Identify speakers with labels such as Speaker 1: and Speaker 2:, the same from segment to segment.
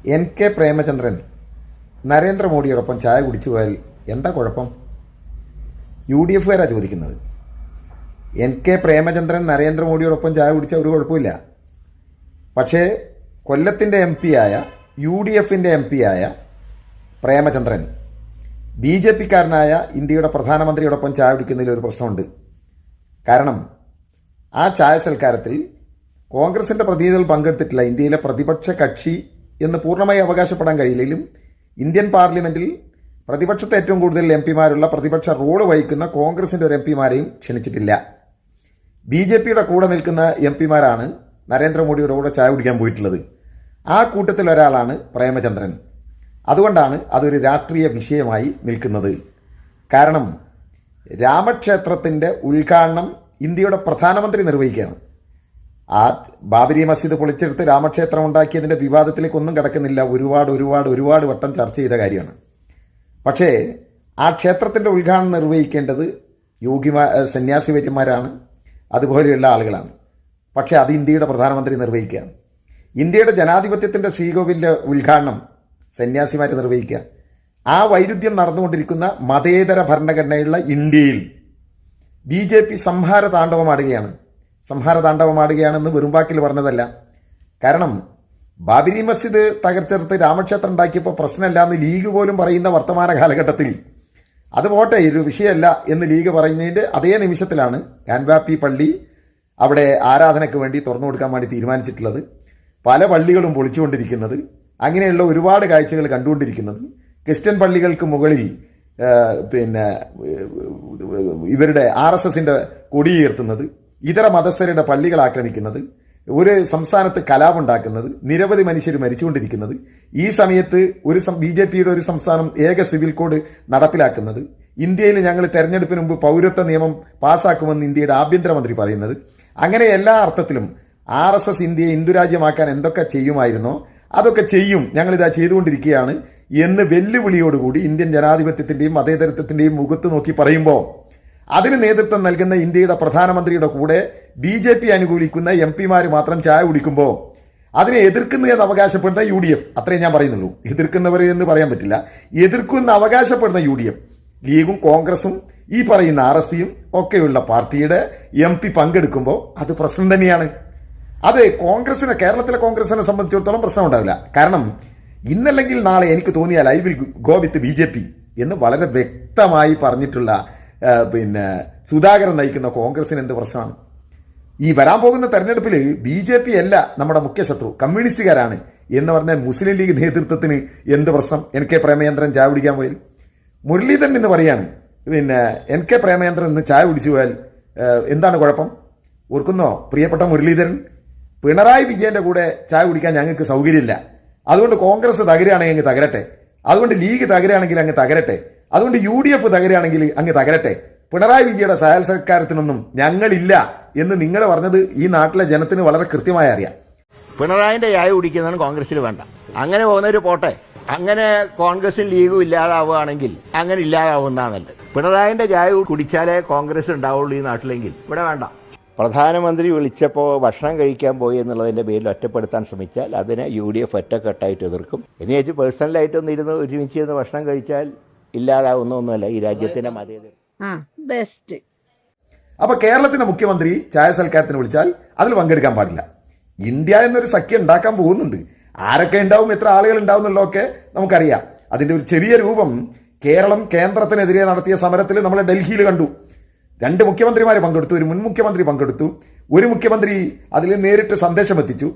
Speaker 1: NK Premachandran നരേന്ദ്രമോദിയോടൊപ്പം ചായ കുടിച്ചു പോയാൽ എന്താ കുഴപ്പം? UDF കാരാ ചോദിക്കുന്നത്. NK പ്രേമചന്ദ്രൻ നരേന്ദ്രമോദിയോടൊപ്പം ചായ കുടിച്ചാൽ ഒരു കുഴപ്പമില്ല. പക്ഷേ കൊല്ലത്തിൻ്റെ MP ആയ UDFൻ്റെ MP ആയ പ്രേമചന്ദ്രൻ BJP കാരനായ ഇന്ത്യയുടെ പ്രധാനമന്ത്രിയോടൊപ്പം ചായ കുടിക്കുന്നതിൽ ഒരു പ്രശ്നമുണ്ട്. കാരണം ആ ചായ സൽക്കാരത്തിൽ കോൺഗ്രസിൻ്റെ പ്രതിനിധികൾ പങ്കെടുത്തിട്ടില്ല. ഇന്ത്യയിലെ പ്രതിപക്ഷ കക്ഷി എന്ന് പൂർണ്ണമായി അവകാശപ്പെടാൻ കഴിയില്ലെങ്കിലും ഇന്ത്യൻ പാർലമെൻറ്റിൽ പ്രതിപക്ഷത്തെ ഏറ്റവും കൂടുതൽ MP-മാരുള്ള പ്രതിപക്ഷ റോള് വഹിക്കുന്ന കോൺഗ്രസിൻ്റെ ഒരു MP-മാരെയും ക്ഷണിച്ചിട്ടില്ല. BJPയുടെ കൂടെ നിൽക്കുന്ന MP-മാരാണ് നരേന്ദ്രമോദിയുടെ കൂടെ ചായ കുടിക്കാൻ പോയിട്ടുള്ളത്. ആ കൂട്ടത്തിൽ ഒരാളാണ് പ്രേമചന്ദ്രൻ. അതുകൊണ്ടാണ് അതൊരു രാഷ്ട്രീയ വിഷയമായി നിൽക്കുന്നത്. കാരണം രാമക്ഷേത്രത്തിൻ്റെ ഉദ്ഘാടനം ഇന്ത്യയുടെ പ്രധാനമന്ത്രി നിർവഹിക്കുകയാണ്. ആ ബാബരി മസ്ജിദ് പൊളിച്ചെടുത്ത് രാമക്ഷേത്രം ഉണ്ടാക്കിയതിൻ്റെ വിവാദത്തിലേക്കൊന്നും കിടക്കുന്നില്ല. ഒരുപാട് വട്ടം ചർച്ച ചെയ്ത കാര്യമാണ്. പക്ഷേ ആ ക്ഷേത്രത്തിൻ്റെ ഉദ്ഘാടനം നിർവഹിക്കേണ്ടത് സന്യാസിവര്യന്മാരാണ്, അതുപോലെയുള്ള ആളുകളാണ്. പക്ഷേ അത് ഇന്ത്യയുടെ പ്രധാനമന്ത്രി നിർവഹിക്കുകയാണ്. ഇന്ത്യയുടെ ജനാധിപത്യത്തിൻ്റെ ശ്രീകോവിലിൻ്റെ ഉദ്ഘാടനം സന്യാസിമാർ നിർവഹിക്കുക. ആ വൈരുദ്ധ്യം നടന്നുകൊണ്ടിരിക്കുന്ന മതേതര ഭരണഘടനയുള്ള ഇന്ത്യയിൽ BJP സംഹാര താണ്ഡവമാടുകയാണെന്ന് വെറുമ്പാക്കിൽ പറഞ്ഞതല്ല. കാരണം ബാബരി മസ്ജിദ് തകർത്തെടുത്ത് രാമക്ഷേത്രം ഉണ്ടാക്കിയപ്പോൾ പ്രശ്നമില്ലാന്ന് ലീഗ് പോലും പറയുന്ന വർത്തമാന കാലഘട്ടത്തിൽ അത് പോട്ടെ, ഒരു വിഷയമല്ല എന്ന് ലീഗ് പറയുന്നതിൻ്റെ അതേ നിമിഷത്തിലാണ് ഗാൻവാപ്പി പള്ളി അവിടെ ആരാധനയ്ക്ക് വേണ്ടി തുറന്നു കൊടുക്കാൻ വേണ്ടി തീരുമാനിച്ചിട്ടുള്ളത്. പല പള്ളികളും പൊളിച്ചുകൊണ്ടിരിക്കുന്നത്, അങ്ങനെയുള്ള ഒരുപാട് കാഴ്ചകൾ കണ്ടുകൊണ്ടിരിക്കുന്നത്. ക്രിസ്ത്യൻ പള്ളികൾക്ക് മുകളിൽ ഇവരുടെ RSSൻ്റെ കൊടിയുയർത്തുന്നത്, ഇതര മതസ്ഥരുടെ പള്ളികൾ ആക്രമിക്കുന്നത്, ഒരു സംസ്ഥാനത്ത് കലാപുണ്ടാക്കുന്നത്, നിരവധി മനുഷ്യർ മരിച്ചുകൊണ്ടിരിക്കുന്നത്, ഈ സമയത്ത് BJPയുടെ ഒരു സംസ്ഥാനം ഏക സിവിൽ കോഡ് നടപ്പിലാക്കുന്നത്, ഇന്ത്യയിൽ ഞങ്ങൾ തെരഞ്ഞെടുപ്പിന് മുമ്പ് പൗരത്വ നിയമം പാസ്സാക്കുമെന്ന് ഇന്ത്യയുടെ ആഭ്യന്തരമന്ത്രി പറയുന്നത്, അങ്ങനെ എല്ലാ അർത്ഥത്തിലും RSS ഇന്ത്യയെ ഹിന്ദുരാജ്യമാക്കാൻ എന്തൊക്കെ ചെയ്യുമായിരുന്നോ അതൊക്കെ ചെയ്യും, ഞങ്ങളിതാ ചെയ്തുകൊണ്ടിരിക്കുകയാണ് എന്ന് വെല്ലുവിളിയോടുകൂടി ഇന്ത്യൻ ജനാധിപത്യത്തിൻ്റെയും മതേതരത്വത്തിൻ്റെയും മുഖത്ത് നോക്കി പറയുമ്പോൾ അതിന് നേതൃത്വം നൽകുന്ന ഇന്ത്യയുടെ പ്രധാനമന്ത്രിയുടെ കൂടെ BJP അനുകൂലിക്കുന്ന MP-മാർ മാത്രം ചായ കുടിക്കുമ്പോൾ അതിനെ എതിർക്കുന്നു എന്ന് അവകാശപ്പെടുന്ന UDF, അത്രയും ഞാൻ പറയുന്നുള്ളൂ. എതിർക്കുന്നവർ എന്ന് പറയാൻ പറ്റില്ല. എതിർക്കുന്ന അവകാശപ്പെടുന്ന UDF, ലീഗും കോൺഗ്രസും ഈ പറയുന്ന RSPയും ഒക്കെയുള്ള പാർട്ടിയുടെ MP പങ്കെടുക്കുമ്പോൾ അത് പ്രശ്നം തന്നെയാണ്. അത് കേരളത്തിലെ കോൺഗ്രസിനെ സംബന്ധിച്ചിടത്തോളം പ്രശ്നം ഉണ്ടാവില്ല. കാരണം ഇന്നല്ലെങ്കിൽ നാളെ എനിക്ക് തോന്നിയാൽ I will go with BJP എന്ന് വളരെ വ്യക്തമായി പറഞ്ഞിട്ടുള്ള സുധാകരൻ നയിക്കുന്ന കോൺഗ്രസിന് എന്ത് പ്രശ്നമാണ്? ഈ വരാൻ പോകുന്ന തെരഞ്ഞെടുപ്പിൽ BJP അല്ല നമ്മുടെ മുഖ്യ ശത്രു, കമ്മ്യൂണിസ്റ്റുകാരാണ് എന്ന് പറഞ്ഞാൽ മുസ്ലിം ലീഗ് നേതൃത്വത്തിന് എന്ത് പ്രശ്നം? NK പ്രേമചന്ദ്രൻ ചായ കുടിക്കാൻ പോയാൽ, മുരളീധരൻ എന്ന് പറയാണ് NK പ്രേമചന്ദ്രൻ ഇന്ന് ചായ കുടിച്ചു പോയാൽ എന്താണ് കുഴപ്പം? ഓർക്കുന്നോ പ്രിയപ്പെട്ട മുരളീധരൻ? പിണറായി വിജയൻ്റെ കൂടെ ചായ കുടിക്കാൻ ഞങ്ങൾക്ക് സൗകര്യമില്ല, അതുകൊണ്ട് കോൺഗ്രസ് തകരുകയാണെങ്കിൽ അങ്ങ് തകരട്ടെ, അതുകൊണ്ട് ലീഗ് തകരുകയാണെങ്കിൽ അങ്ങ് തകരട്ടെ, അതുകൊണ്ട് UDF തകരുകയാണെങ്കിൽ അങ്ങ് തകരട്ടെ, പിണറായി വിജയുടെ സൽക്കാരത്തിനൊന്നും ഞങ്ങളില്ല എന്ന് നിങ്ങൾ പറഞ്ഞത് ഈ നാട്ടിലെ ജനത്തിന് വളരെ കൃത്യമായി അറിയാം.
Speaker 2: പിണറായിന്റെ ചായ കുടിക്കുന്നതാണ് കോൺഗ്രസിൽ വേണ്ട. അങ്ങനെ പോകുന്നവർ പോട്ടെ. അങ്ങനെ കോൺഗ്രസും ലീഗും ഇല്ലാതാവുകയാണെങ്കിൽ അങ്ങനെ ഇല്ലാതാവുന്നതാണല്ലോ. പിണറായിന്റെ ചായ കുടിച്ചാലേ കോൺഗ്രസ് ഉണ്ടാവുള്ളൂ ഈ നാട്ടിലെങ്കിൽ ഇവിടെ വേണ്ട. പ്രധാനമന്ത്രി വിളിച്ചപ്പോൾ ഭക്ഷണം കഴിക്കാൻ പോയി എന്നുള്ളതിൻ്റെ പേരിൽ ഒറ്റപ്പെടുത്താൻ ശ്രമിച്ചാൽ അതിനെ UDF ഒറ്റക്കെട്ടായിട്ട് എതിർക്കും. എന്ന് വെച്ച് പേഴ്സണലായിട്ടൊന്നും ഒരുമിച്ച് ഇരുന്ന് ഭക്ഷണം കഴിച്ചാൽ ഇല്ലാതാവുന്ന ഒന്നുമല്ല ഈ രാജ്യത്തിന്റെ മതേതരം.
Speaker 1: അപ്പൊ കേരളത്തിന്റെ മുഖ്യമന്ത്രി ചായ സൽക്കാരത്തിന് വിളിച്ചാൽ അതിൽ പങ്കെടുക്കാൻ പാടില്ല. ഇന്ത്യ എന്നൊരു സഖ്യം ഉണ്ടാക്കാൻ പോകുന്നുണ്ട്. ആരൊക്കെ ഉണ്ടാവും, എത്ര ആളുകൾ ഉണ്ടാവും എന്നുള്ളതൊക്കെ നമുക്കറിയാം. അതിന്റെ ഒരു ചെറിയ രൂപം കേരളം കേന്ദ്രത്തിനെതിരെ നടത്തിയ സമരത്തിൽ നമ്മൾ ഡൽഹിയിൽ കണ്ടു. 2 മുഖ്യമന്ത്രിമാർ പങ്കെടുത്തു, ഒരു മുൻ മുഖ്യമന്ത്രി പങ്കെടുത്തു. ഒരു മുഖ്യമന്ത്രി അതിൽ നേരിട്ട് സന്ദേശം എത്തിച്ചു,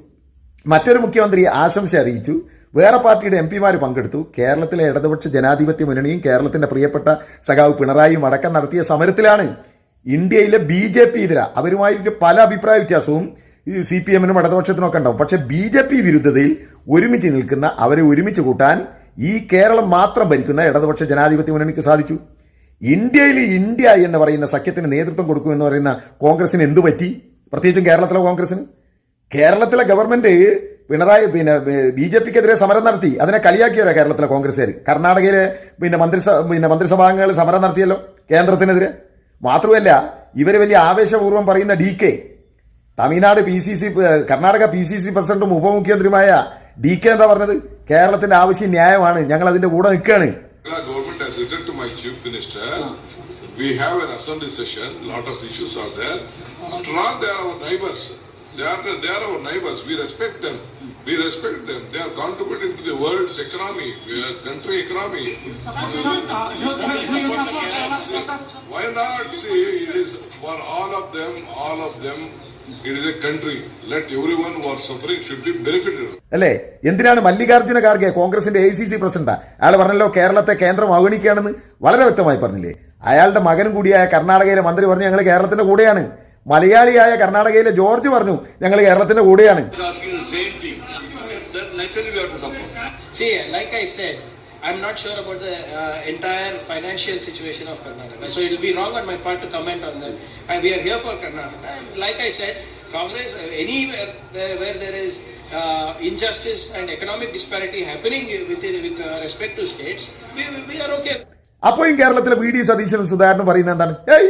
Speaker 1: മറ്റൊരു മുഖ്യമന്ത്രി ആശംസ അറിയിച്ചു, വേറെ പാർട്ടിയുടെ MP-മാർ പങ്കെടുത്തു. കേരളത്തിലെ ഇടതുപക്ഷ ജനാധിപത്യ മുന്നണിയും കേരളത്തിന്റെ പ്രിയപ്പെട്ട സഖാവ് പിണറായിയും അടക്കം നടത്തിയ സമരത്തിലാണ് ഇന്ത്യയിലെ BJP ഇതര അവരുമായിട്ട് പല അഭിപ്രായ വ്യത്യാസവും CPM-നും ഇടതുപക്ഷത്തിനൊക്കെ ഉണ്ടാവും. പക്ഷെ BJP വിരുദ്ധതയിൽ ഒരുമിച്ച് നിൽക്കുന്ന അവരെ ഒരുമിച്ച് കൂട്ടാൻ ഈ കേരളം മാത്രം ഭരിക്കുന്ന ഇടതുപക്ഷ ജനാധിപത്യ മുന്നണിക്ക് സാധിച്ചു. ഇന്ത്യയിൽ ഇന്ത്യ എന്ന് പറയുന്ന സഖ്യത്തിന് നേതൃത്വം കൊടുക്കുമെന്ന് പറയുന്ന കോൺഗ്രസിന് എന്തു പറ്റി? പ്രത്യേകിച്ചും കേരളത്തിലെ കോൺഗ്രസിന്. കേരളത്തിലെ ഗവൺമെന്റ് പിണറായി BJPക്കെതിരെ സമരം നടത്തി, അതിനെ കളിയാക്കിയവരാ കേരളത്തിലെ കോൺഗ്രസ്സുകാർ. കർണാടകയിലെ മന്ത്രിസഭാംഗങ്ങൾ സമരം നടത്തിയല്ലോ കേന്ദ്രത്തിനെതിരെ. മാത്രമല്ല ഇവർ വലിയ ആവേശപൂർവ്വം പറയുന്ന DK, തമിഴ്നാട് കർണാടക PCC പ്രസിഡന്റും ഉപമുഖ്യമന്ത്രിയുമായ DK എന്താ പറഞ്ഞത്? കേരളത്തിന്റെ ആവശ്യം ന്യായമാണ്, ഞങ്ങൾ അതിന്റെ കൂടെ നിൽക്കുകയാണ്.
Speaker 3: Government has written to my chief minister. We have an assembly session. Lot of issues are there. After all, they are our neighbors. They are our neighbors. We respect them. We respect them. They are contributing to the world's economy, country economy. Why not? See, it is for all of them. It is a country. Let everyone who are suffering should be benefited.
Speaker 1: അല്ലേ? എന്തിനാണ് മല്ലികാർജ്ജുന ഖാർഗെ കോൺഗ്രസിന്റെ ACC president അയാൾ പറഞ്ഞല്ലോ കേരളത്തെ കേന്ദ്രം അവഗണിക്കുകയാണെന്ന് വളരെ വ്യക്തമായി പറഞ്ഞില്ലേ? അയാളുടെ മകനും കൂടിയായ കർണാടകയിലെ മന്ത്രി പറഞ്ഞു ഞങ്ങൾ കേരളത്തിന്റെ കൂടെയാണ്. മലയാളിയായ കർണാടകയിലെ ജോർജ് പറഞ്ഞു ഞങ്ങൾ കേരളത്തിന്റെ കൂടെയാണ്.
Speaker 4: See, like I said, I'm not sure about the entire financial situation of Karnataka, so it will be wrong on my part to comment on that. And we are here for Karnataka. And like I said, Congress, anywhere where there is injustice and economic disparity happening with respect to states, we are okay.
Speaker 1: അപ്പോഴും കേരളത്തിലെ VD സതീശനും സുധാകരനും പറയുന്നത് എന്താണ്? ഏയ്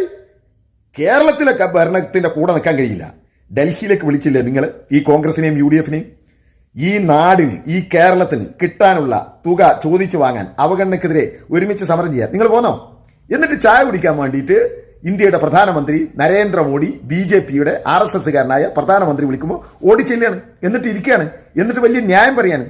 Speaker 1: കേരളത്തിലെ ഭരണത്തിന്റെ കൂടെ നിൽക്കാൻ കഴിയില്ല. ഡൽഹിയിലേക്ക് വിളിച്ചില്ലേ നിങ്ങൾ ഈ കോൺഗ്രസിനെയും UDFനെയും? ഈ നാടിന് ഈ കേരളത്തിന് കിട്ടാനുള്ള തുക ചോദിച്ചു വാങ്ങാൻ അവഗണനക്കെതിരെ ഒരുമിച്ച് സമരം ചെയ്യാൻ നിങ്ങൾ പോന്നോ? എന്നിട്ട് ചായ കുടിക്കാൻ വേണ്ടിയിട്ട് ഇന്ത്യയുടെ പ്രധാനമന്ത്രി നരേന്ദ്രമോദി BJPയുടെ RSSകാരനായ പ്രധാനമന്ത്രി വിളിക്കുമ്പോൾ ഓടിച്ചെല്ലാണ്, എന്നിട്ട് ഇരിക്കുകയാണ്, എന്നിട്ട് വലിയ ന്യായം പറയാണ്.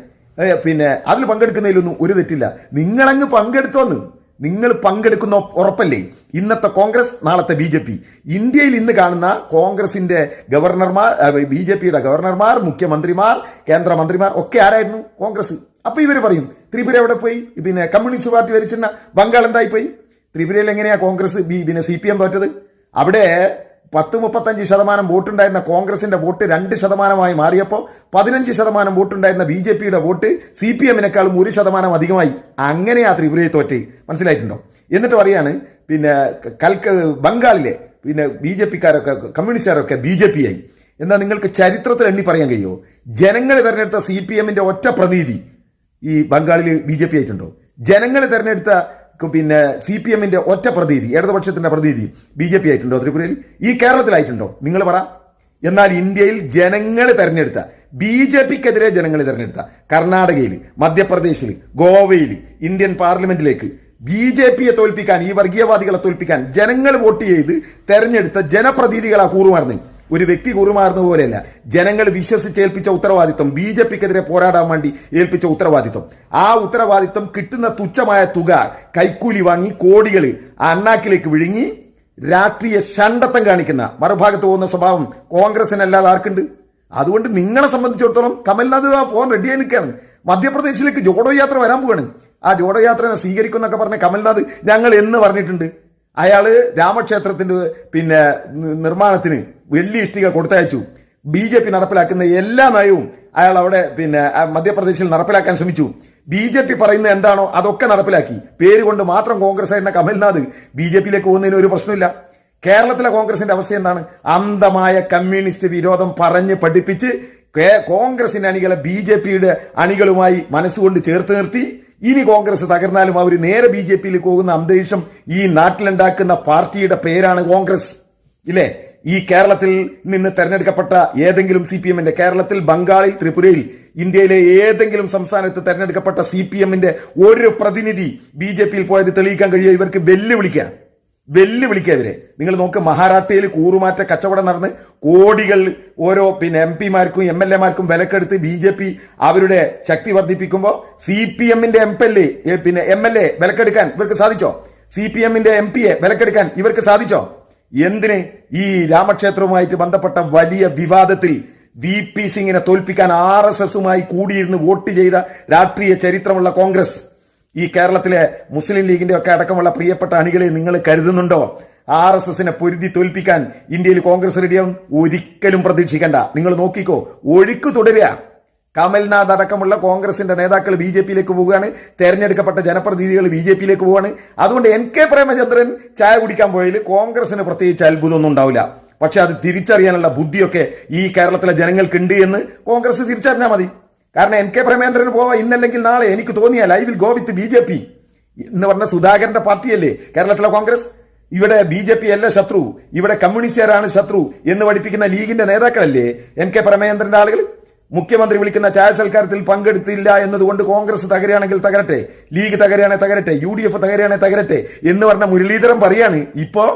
Speaker 1: പിന്നെ അതിൽ പങ്കെടുക്കുന്നതിലൊന്നും ഒരു തെറ്റില്ല. നിങ്ങളങ്ങ് പങ്കെടുത്തോന്ന്. നിങ്ങൾ പങ്കെടുക്കുന്ന ഉറപ്പല്ലേ? ഇന്നത്തെ കോൺഗ്രസ് നാളത്തെ BJP. ഇന്ത്യയിൽ ഇന്ന് കാണുന്ന കോൺഗ്രസിന്റെ ഗവർണർമാർ, BJPയുടെ ഗവർണർമാർ, മുഖ്യമന്ത്രിമാർ, കേന്ദ്രമന്ത്രിമാർ ഒക്കെ ആരായിരുന്നു? കോൺഗ്രസ്. അപ്പൊ ഇവർ പറയും ത്രിപുര എവിടെ പോയി? പിന്നെ കമ്മ്യൂണിസ്റ്റ് പാർട്ടി ഭരിച്ചിരുന്ന ബംഗാൾ എന്തായി പോയി? ത്രിപുരയിൽ എങ്ങനെയാ കോൺഗ്രസ് പിന്നെ CPM തോറ്റത്? അവിടെ 10-35% വോട്ടുണ്ടായിരുന്ന കോൺഗ്രസിന്റെ വോട്ട് 2% മാറിയപ്പോൾ 15% വോട്ടുണ്ടായിരുന്ന BJPയുടെ വോട്ട് CPMനേക്കാളും 1% അധികമായി. അങ്ങനെയാ ത്രിപുരയെ തോറ്റ്. മനസ്സിലായിട്ടുണ്ടോ? എന്നിട്ട് പറയാണ് പിന്നെ ബംഗാളിലെ പിന്നെ BJPക്കാരൊക്കെ കമ്മ്യൂണിസ്റ്റുകാരൊക്കെ BJP ആയി. എന്താ നിങ്ങൾക്ക് ചരിത്രത്തിൽ എണ്ണി പറയാൻ കഴിയുമോ? ജനങ്ങൾ തെരഞ്ഞെടുത്ത CPMന്റെ ഒറ്റ പ്രതിനിധി ഈ ബംഗാളിൽ BJP ആയിട്ടുണ്ടോ? ജനങ്ങൾ തെരഞ്ഞെടുത്ത പിന്നെ CPMന്റെ ഒറ്റ പ്രതിനിധി, ഇടതുപക്ഷത്തിന്റെ പ്രതിനിധി BJP ആയിട്ടുണ്ടോ ത്രിപുരയിൽ? ഈ കേരളത്തിലായിട്ടുണ്ടോ? നിങ്ങൾ പറ. എന്നാൽ ഇന്ത്യയിൽ ജനങ്ങൾ തെരഞ്ഞെടുത്ത BJPക്കെതിരെ ജനങ്ങൾ തെരഞ്ഞെടുത്ത കർണാടകയിൽ, മധ്യപ്രദേശിൽ, ഗോവയിൽ, ഇന്ത്യൻ പാർലമെന്റിലേക്ക് BJPയെ തോൽപ്പിക്കാൻ, ഈ വർഗീയവാദികളെ തോൽപ്പിക്കാൻ ജനങ്ങൾ വോട്ട് ചെയ്ത് തെരഞ്ഞെടുത്ത ജനപ്രതിനിധികളാ കൂറുമാറുന്നത്. ഒരു വ്യക്തി കൂറുമാറുന്ന പോലെയല്ല. ജനങ്ങൾ വിശ്വസിച്ചേൽപ്പിച്ച ഉത്തരവാദിത്വം, BJPക്കെതിരെ പോരാടാൻ വേണ്ടി ഏൽപ്പിച്ച ഉത്തരവാദിത്വം, ആ ഉത്തരവാദിത്വം കിട്ടുന്ന തുച്ഛമായ തുക കൈക്കൂലി വാങ്ങി കോടികൾ അണ്ണാക്കിലേക്ക് വിഴുങ്ങി രാഷ്ട്രീയ ഷണ്ടത്തം കാണിക്കുന്ന മറുഭാഗത്ത് പോകുന്ന സ്വഭാവം കോൺഗ്രസിനല്ലാതെ ആർക്കുണ്ട്? അതുകൊണ്ട് നിങ്ങളെ സംബന്ധിച്ചിടത്തോളം കമൽനാഥ് പോകാൻ റെഡിയായി നിൽക്കുകയാണ്. മധ്യപ്രദേശിലേക്ക് ജോഡോ യാത്ര വരാൻ പോവാണ്. ആ ജോഡോ യാത്രനെ സ്വീകരിക്കുന്നൊക്കെ പറഞ്ഞ കമൽനാഥ് ഞങ്ങൾ എന്ന് പറഞ്ഞിട്ടുണ്ട്. അയാള് രാമക്ഷേത്രത്തിന്റെ പിന്നെ നിർമ്മാണത്തിന് വലിയ ഇഷ്ടിക കൊടുത്തയച്ചു. BJP നടപ്പിലാക്കുന്ന എല്ലാ നയവും അയാൾ അവിടെ പിന്നെ മധ്യപ്രദേശിൽ നടപ്പിലാക്കാൻ ശ്രമിച്ചു. BJP പറയുന്നത് എന്താണോ അതൊക്കെ നടപ്പിലാക്കി. പേര് കൊണ്ട് മാത്രം കോൺഗ്രസ് ആയിരുന്ന കമൽനാഥ് BJPയിലേക്ക് പോകുന്നതിന് ഒരു പ്രശ്നമില്ല. കേരളത്തിലെ കോൺഗ്രസിന്റെ അവസ്ഥ എന്താണ്? അന്ധമായ കമ്മ്യൂണിസ്റ്റ് വിരോധം പറഞ്ഞ് പഠിപ്പിച്ച് കോൺഗ്രസിന്റെ അണികളെ BJPയുടെ അണികളുമായി മനസ്സുകൊണ്ട് ചേർത്ത് നിർത്തി ഇനി കോൺഗ്രസ് തകർന്നാലും അവർ നേരെ BJPയിലേക്ക് പോകുന്ന അന്തരീക്ഷം ഈ നാട്ടിലുണ്ടാക്കുന്ന പാർട്ടിയുടെ പേരാണ് കോൺഗ്രസ്. ഇല്ലേ? ഈ കേരളത്തിൽ നിന്ന് തെരഞ്ഞെടുക്കപ്പെട്ട ഏതെങ്കിലും CPMന്റെ, കേരളത്തിൽ, ബംഗാളിൽ, ത്രിപുരയിൽ, ഇന്ത്യയിലെ ഏതെങ്കിലും സംസ്ഥാനത്ത് തെരഞ്ഞെടുക്കപ്പെട്ട CPMന്റെ ഒരു പ്രതിനിധി BJPയിൽ പോയത് തെളിയിക്കാൻ കഴിയുമോ? ഇവർക്ക് വെല്ലുവിളിക്കുക ഇവരെ. നിങ്ങൾ നോക്ക്, മഹാരാഷ്ട്രയിൽ കൂറുമാറ്റ കച്ചവടം നടന്ന് കോടികൾ ഓരോ പിന്നെ MP മാർക്കും MLA മാർക്കും വിലക്കെടുത്ത് BJP അവരുടെ ശക്തി വർദ്ധിപ്പിക്കുമ്പോൾ CPMന്റെ പിന്നെ MLA വിലക്കെടുക്കാൻ ഇവർക്ക് സാധിച്ചോ? CPMന്റെ MPയെ വിലക്കെടുക്കാൻ ഇവർക്ക് സാധിച്ചോ? എന്തിന്? ഈ രാമക്ഷേത്രവുമായിട്ട് ബന്ധപ്പെട്ട വലിയ വിവാദത്തിൽ VP സിംഗിനെ തോൽപ്പിക്കാൻ RSSുമായി കൂടിയിരുന്ന് വോട്ട് ചെയ്ത രാഷ്ട്രീയ ചരിത്രമുള്ള കോൺഗ്രസ്, ഈ കേരളത്തിലെ മുസ്ലിം ലീഗിന്റെ ഒക്കെ അടക്കമുള്ള പ്രിയപ്പെട്ട അണികളെ നിങ്ങൾ കരുതുന്നുണ്ടോ RSSനെ പൊരുതി തോൽപ്പിക്കാൻ ഇന്ത്യയിൽ കോൺഗ്രസ് റെഡിയാവും? ഒരിക്കലും പ്രതീക്ഷിക്കണ്ട. നിങ്ങൾ നോക്കിക്കോ, ഒഴുക്ക് തുടരുക. കമൽനാഥ് അടക്കമുള്ള കോൺഗ്രസിന്റെ നേതാക്കൾ BJPയിലേക്ക് പോവുകയാണ്. തെരഞ്ഞെടുക്കപ്പെട്ട ജനപ്രതിനിധികൾ BJPയിലേക്ക് പോവുകയാണ്. അതുകൊണ്ട് NK പ്രേമചന്ദ്രൻ ചായ കുടിക്കാൻ പോയാൽ കോൺഗ്രസിന് പ്രത്യേകിച്ച് അത്ഭുതമൊന്നും ഉണ്ടാവില്ല. പക്ഷെ അത് തിരിച്ചറിയാനുള്ള ബുദ്ധിയൊക്കെ ഈ കേരളത്തിലെ ജനങ്ങൾക്കുണ്ട് എന്ന് കോൺഗ്രസ് തിരിച്ചറിഞ്ഞാൽ മതി. കാരണം NK പ്രേമചന്ദ്രന് പോവാ ഇന്നല്ലെങ്കിൽ നാളെ എനിക്ക് തോന്നിയാൽ I will go with BJP എന്ന് പറഞ്ഞ സുധാകരന്റെ പാർട്ടിയല്ലേ കേരളത്തിലെ കോൺഗ്രസ്. ഇവിടെ BJP അല്ല ശത്രു, ഇവിടെ കമ്മ്യൂണിസ്റ്റുകാരാണ് ശത്രു എന്ന് പഠിപ്പിക്കുന്ന ലീഗിന്റെ നേതാക്കളല്ലേ NK പ്രേമചന്ദ്രന്റെ ആളുകൾ. മുഖ്യമന്ത്രി വിളിക്കുന്ന ചായ സൽക്കാരത്തിൽ പങ്കെടുത്തില്ല എന്നതുകൊണ്ട് കോൺഗ്രസ് തകരുകയാണെങ്കിൽ തകരട്ടെ, ലീഗ് തകരുകയാണെങ്കിൽ തകരട്ടെ, UDF തകരുകയാണെങ്കിൽ തകരട്ടെ എന്ന് പറഞ്ഞ മുരളീധരൻ പറയാണ്. ഇപ്പോ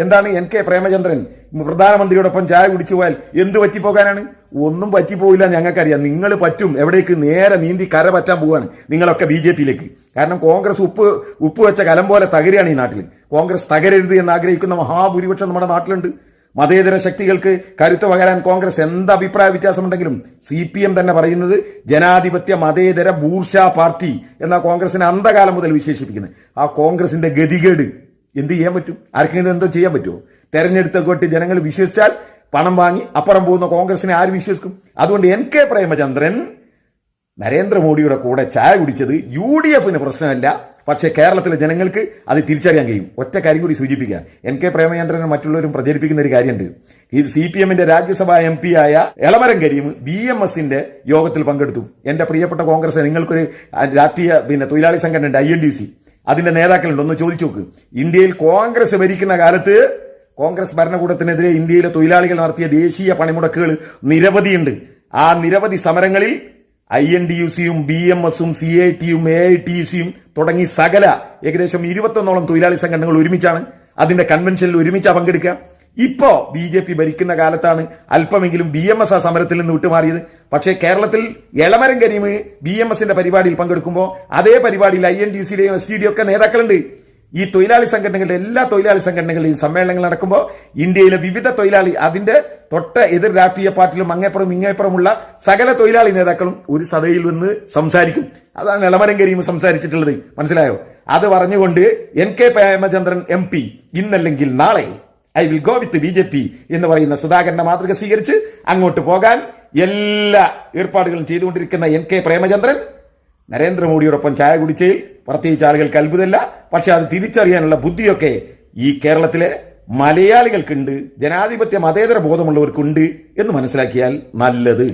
Speaker 1: എന്താണ് NK പ്രേമചന്ദ്രൻ പ്രധാനമന്ത്രിയോടൊപ്പം ചായ കുടിച്ചു പോയാൽ എന്ത് പറ്റിപ്പോകാനാണ്? ഒന്നും പറ്റിപ്പോയില്ല. ഞങ്ങൾക്കറിയാം നിങ്ങൾ പറ്റും. എവിടേക്ക്? നേരെ നീന്തി കര പറ്റാൻ പോവാണ് നിങ്ങളൊക്കെ BJPയിലേക്ക്. കാരണം കോൺഗ്രസ് ഉപ്പ് വെച്ച കലം പോലെ തകരുകയാണ് ഈ നാട്ടിൽ. കോൺഗ്രസ് തകരരുത് എന്ന് ആഗ്രഹിക്കുന്ന മഹാഭൂരിപക്ഷം നമ്മുടെ നാട്ടിലുണ്ട്. മതേതര ശക്തികൾക്ക് കരുത്ത് പകരാൻ കോൺഗ്രസ് എന്ത് അഭിപ്രായ വ്യത്യാസമുണ്ടെങ്കിലും CPM തന്നെ പറയുന്നത് ജനാധിപത്യ മതേതര ബൂർഷാ പാർട്ടി എന്ന കോൺഗ്രസിനെ അന്ധകാലം മുതൽ വിശേഷിപ്പിക്കുന്നത്. ആ കോൺഗ്രസിന്റെ ഗതികേട് എന്ത് ചെയ്യാൻ പറ്റും? ആർക്കെങ്കിലും എന്തോ ചെയ്യാൻ പറ്റുമോ? തെരഞ്ഞെടുത്തൊക്കെ ജനങ്ങൾ വിശ്വസിച്ചാൽ പണം വാങ്ങി അപ്പുറം പോകുന്ന കോൺഗ്രസിനെ ആര് വിശ്വസിക്കും? അതുകൊണ്ട് NK പ്രേമചന്ദ്രൻ നരേന്ദ്രമോദിയുടെ കൂടെ ചായ കുടിച്ചത് UDFന് പ്രശ്നമല്ല, പക്ഷേ കേരളത്തിലെ ജനങ്ങൾക്ക് അത് തിരിച്ചറിയാൻ കഴിയും. ഒറ്റ കാര്യം കൂടി സൂചിപ്പിക്കുക. NK പ്രേമചന്ദ്രനും മറ്റുള്ളവരും പ്രചരിപ്പിക്കുന്ന ഒരു കാര്യമുണ്ട്. ഈ CPMന്റെ രാജ്യസഭാ MP ആയ എളമരം കരീം BMSന്റെ യോഗത്തിൽ പങ്കെടുത്തു. എന്റെ പ്രിയപ്പെട്ട കോൺഗ്രസ്, നിങ്ങൾക്കൊരു രാഷ്ട്രീയ തൊഴിലാളി സംഘടന ഉണ്ട് INTUC, അതിന്റെ നേതാക്കളുണ്ട്, ഒന്ന് ചോദിച്ചു നോക്ക്. ഇന്ത്യയിൽ കോൺഗ്രസ് ഭരിക്കുന്ന കാലത്ത് കോൺഗ്രസ് ഭരണകൂടത്തിനെതിരെ ഇന്ത്യയിലെ തൊഴിലാളികൾ നടത്തിയ ദേശീയ പണിമുടക്കുകൾ നിരവധിയുണ്ട്. ആ നിരവധി സമരങ്ങളിൽ INTUCയും BMSും CITയും AITUCയും തുടങ്ങി സകല ഏകദേശം 21ഓളം തൊഴിലാളി സംഘടനകൾ ഒരുമിച്ചാണ് അതിന്റെ കൺവെൻഷനിൽ ഒരുമിച്ചാണ് പങ്കെടുക്കുക. ഇപ്പോ BJP ഭരിക്കുന്ന കാലത്താണ് അല്പമെങ്കിലും BMS ആ സമരത്തിൽ നിന്ന് വിട്ടുമാറിയത്. പക്ഷേ കേരളത്തിൽ എളമരം കരീം BMSന്റെ പരിപാടിയിൽ പങ്കെടുക്കുമ്പോൾ അതേ പരിപാടിയിൽ INTUCയുടെയും STDയും ഒക്കെ നേതാക്കളുണ്ട്. ഈ തൊഴിലാളി സംഘടനകളുടെ എല്ലാ തൊഴിലാളി സംഘടനകളുടെയും സമ്മേളനങ്ങൾ നടക്കുമ്പോൾ ഇന്ത്യയിലെ വിവിധ തൊഴിലാളി, അതിന്റെ തൊട്ട എതിർ രാഷ്ട്രീയ പാർട്ടിയിലും അങ്ങേപ്പുറം ഇങ്ങേപ്പുറമുള്ള സകല തൊഴിലാളി നേതാക്കളും ഒരു സഭയിൽ നിന്ന് സംസാരിക്കും. അതാണ് എളമരം കരീം സംസാരിച്ചിട്ടുള്ളത്. മനസ്സിലായോ? അത് പറഞ്ഞുകൊണ്ട് NK പ്രേമചന്ദ്രൻ MP ഇന്നല്ലെങ്കിൽ നാളെ I will go with BJP എന്ന് പറയുന്ന സുധാകരന്റെ മാതൃക സ്വീകരിച്ച് അങ്ങോട്ട് പോകാൻ എല്ലാ ഏർപ്പാടുകളും ചെയ്തുകൊണ്ടിരിക്കുന്ന NK പ്രേമചന്ദ്രൻ നരേന്ദ്രമോദിയോടൊപ്പം ചായ കുടിച്ചതിൽ പ്രത്യേകിച്ച് ആളുകൾക്ക് അത്ഭുതമില്ല. പക്ഷെ അത് തിരിച്ചറിയാനുള്ള ബുദ്ധിയൊക്കെ ഈ കേരളത്തിലെ മലയാളികൾക്കുണ്ട്, ജനാധിപത്യ മതേതര ബോധമുള്ളവർക്കുണ്ട് എന്ന് മനസ്സിലാക്കിയാൽ നല്ലത്.